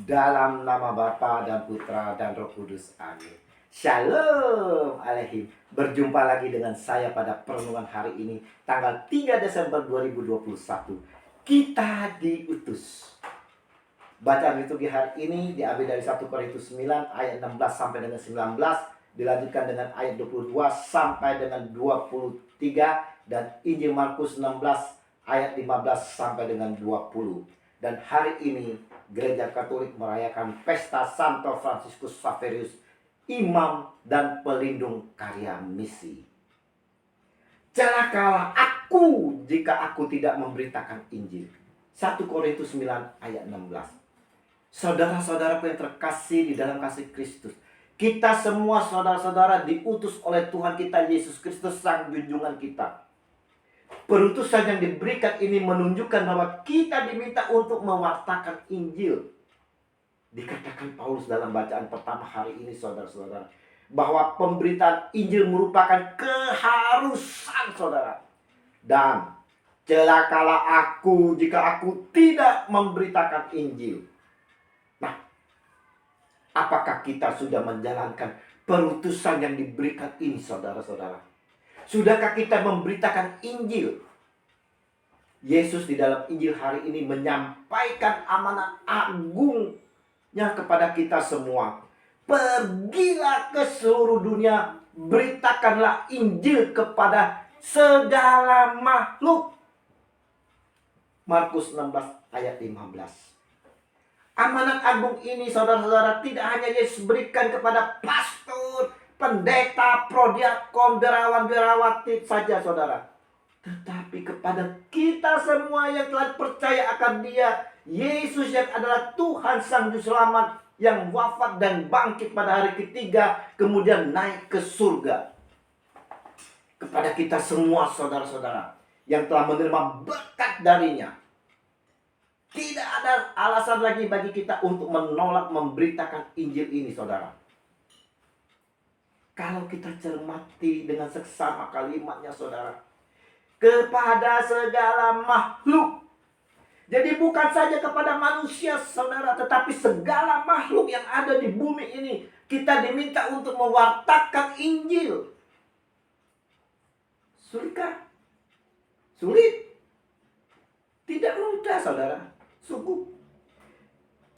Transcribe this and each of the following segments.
Dalam nama Bapa dan Putra dan Roh Kudus. Amin. Shalom Alaikum. Berjumpa lagi dengan saya pada perenungan hari ini, tanggal 3 Desember 2021. Kita diutus. Bacaan liturgi hari ini diambil dari 1 Korintus 9 ayat 16 sampai dengan 19, dilanjutkan dengan ayat 22 sampai dengan 23, dan Injil Markus 16 ayat 15 sampai dengan 20. Dan hari ini Gereja Katolik merayakan pesta Santo Fransiskus Xaverius, imam dan pelindung karya misi. Celakalah aku jika aku tidak memberitakan Injil. 1 Korintus 9 ayat 16. Saudara-saudara yang terkasih di dalam kasih Kristus, kita semua saudara-saudara diutus oleh Tuhan kita Yesus Kristus, Sang Junjungan kita. Perutusan yang diberikan ini menunjukkan bahwa kita diminta untuk mewartakan Injil. Dikatakan Paulus dalam bacaan pertama hari ini, saudara-saudara, bahwa pemberitaan Injil merupakan keharusan, saudara. Dan celakalah aku jika aku tidak memberitakan Injil. Nah, apakah kita sudah menjalankan perutusan yang diberikan ini, saudara-saudara? Sudahkah kita memberitakan Injil? Yesus di dalam Injil hari ini menyampaikan amanat agungnya kepada kita semua. Pergilah ke seluruh dunia, beritakanlah Injil kepada segala makhluk. Markus 16 ayat 15. Amanat agung ini, saudara-saudara, tidak hanya Yesus berikan kepada pastor, pendeta, prodiakon, biarawan-biarawati saja, saudara, tetapi kepada kita semua yang telah percaya akan Dia, Yesus yang adalah Tuhan Sang Juru Selamat, yang wafat dan bangkit pada hari ketiga, kemudian naik ke surga. Kepada kita semua, saudara-saudara, yang telah menerima berkat darinya, tidak ada alasan lagi bagi kita untuk menolak memberitakan Injil ini, saudara. Kalau kita cermati dengan seksama kalimatnya, saudara, kepada segala makhluk. Jadi bukan saja kepada manusia, saudara, tetapi segala makhluk yang ada di bumi ini, kita diminta untuk mewartakan Injil. Sulitkah? Sulit? Tidak mudah, saudara. Sungguh.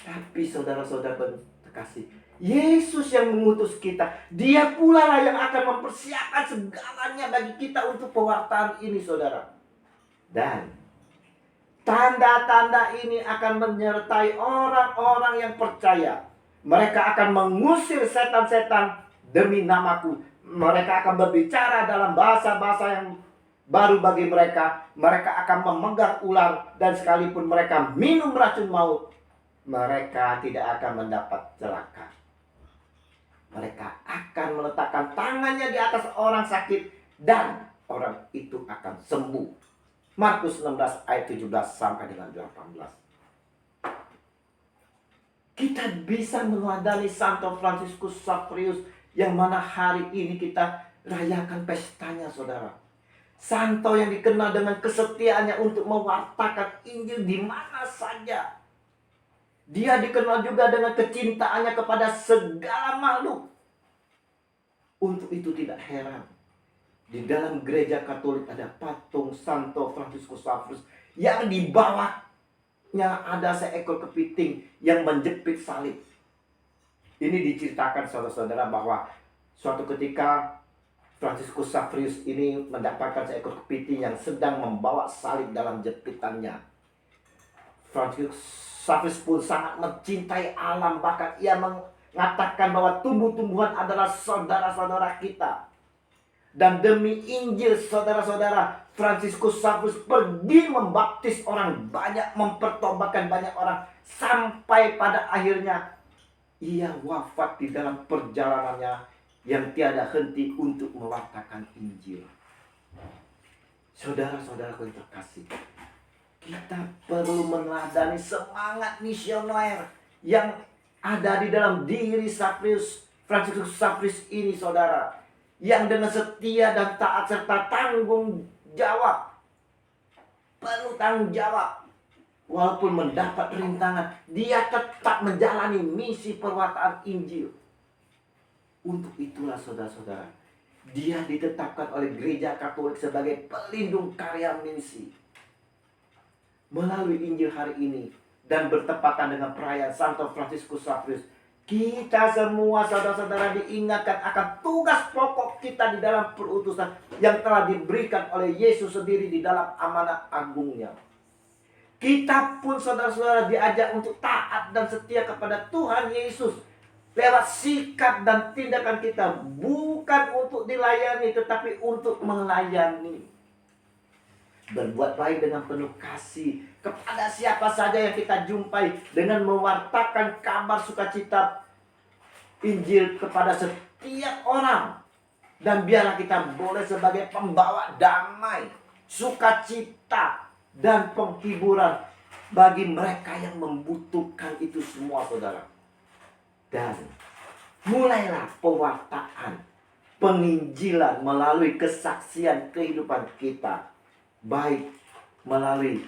Tapi saudara-saudara terkasih, Yesus yang mengutus kita. Dia pula lah yang akan mempersiapkan segalanya bagi kita untuk pewartaan ini, saudara. Dan tanda-tanda ini akan menyertai orang-orang yang percaya. Mereka akan mengusir setan-setan demi namaku. Mereka akan berbicara dalam bahasa-bahasa yang baru bagi mereka. Mereka akan memegang ular, dan sekalipun mereka minum racun maut, mereka tidak akan mendapat celaka. Mereka akan meletakkan tangannya di atas orang sakit, dan orang itu akan sembuh. Markus 16 ayat 17 sampai dengan 18. Kita bisa meneladani Santo Fransiskus Xaverius, yang mana hari ini kita rayakan pestanya, saudara. Santo yang dikenal dengan kesetiaannya untuk mewartakan Injil di mana saja. Dia dikenal juga dengan kecintaannya kepada segala makhluk. Untuk itu tidak heran, di dalam gereja Katolik ada patung Santo Fransiskus Xaverius yang di bawahnya ada seekor kepiting yang menjepit salib. Ini diceritakan, saudara-saudara, bahwa suatu ketika Fransiskus Xaverius ini mendapatkan seekor kepiting yang sedang membawa salib dalam jepitannya. Fransiskus Xaverius pun sangat mencintai alam, bahkan ia mengatakan bahwa tumbuh-tumbuhan adalah saudara-saudara kita. Dan demi Injil, saudara-saudara, Fransiskus Xaverius pergi membaptis orang banyak, mempertobatkan banyak orang, sampai pada akhirnya ia wafat di dalam perjalanannya yang tiada henti untuk mewartakan Injil. Saudara-saudara yang terkasih, kita perlu meneladani semangat misioner yang ada di dalam diri Fransiskus Xaverius ini, saudara, yang dengan setia dan taat serta tanggung jawab, penuh tanggung jawab, walaupun mendapat rintangan, dia tetap menjalani misi perwartaan Injil. Untuk itulah saudara-saudara, dia ditetapkan oleh Gereja Katolik sebagai pelindung karya misi. Melalui Injil hari ini dan bertepatan dengan perayaan Santo Fransiskus Xaverius, kita semua saudara-saudara diingatkan akan tugas pokok kita di dalam perutusan yang telah diberikan oleh Yesus sendiri di dalam amanat agungnya. Kita pun saudara-saudara diajak untuk taat dan setia kepada Tuhan Yesus lewat sikap dan tindakan kita, bukan untuk dilayani tetapi untuk melayani. Berbuat baik dengan penuh kasih kepada siapa saja yang kita jumpai, dengan mewartakan kabar sukacita Injil kepada setiap orang. Dan biarlah kita boleh sebagai pembawa damai, sukacita, dan penghiburan bagi mereka yang membutuhkan itu semua, saudara. Dan mulailah pewartaan penginjilan melalui kesaksian kehidupan kita, baik melalui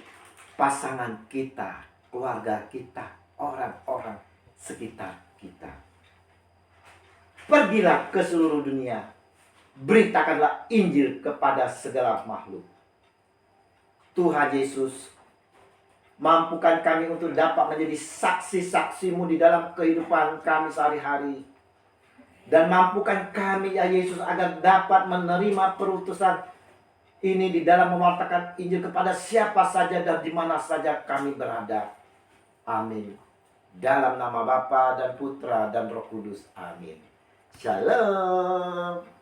pasangan kita, keluarga kita, orang-orang sekitar kita. Pergilah ke seluruh dunia, beritakanlah Injil kepada segala makhluk. Tuhan Yesus, mampukan kami untuk dapat menjadi saksi-saksi-Mu di dalam kehidupan kami sehari-hari. Dan mampukan kami ya Yesus agar dapat menerima perutusan ini di dalam mewartakan Injil kepada siapa saja dan di mana saja kami berada. Amin. Dalam nama Bapa dan Putra dan Roh Kudus. Amin. Shalom.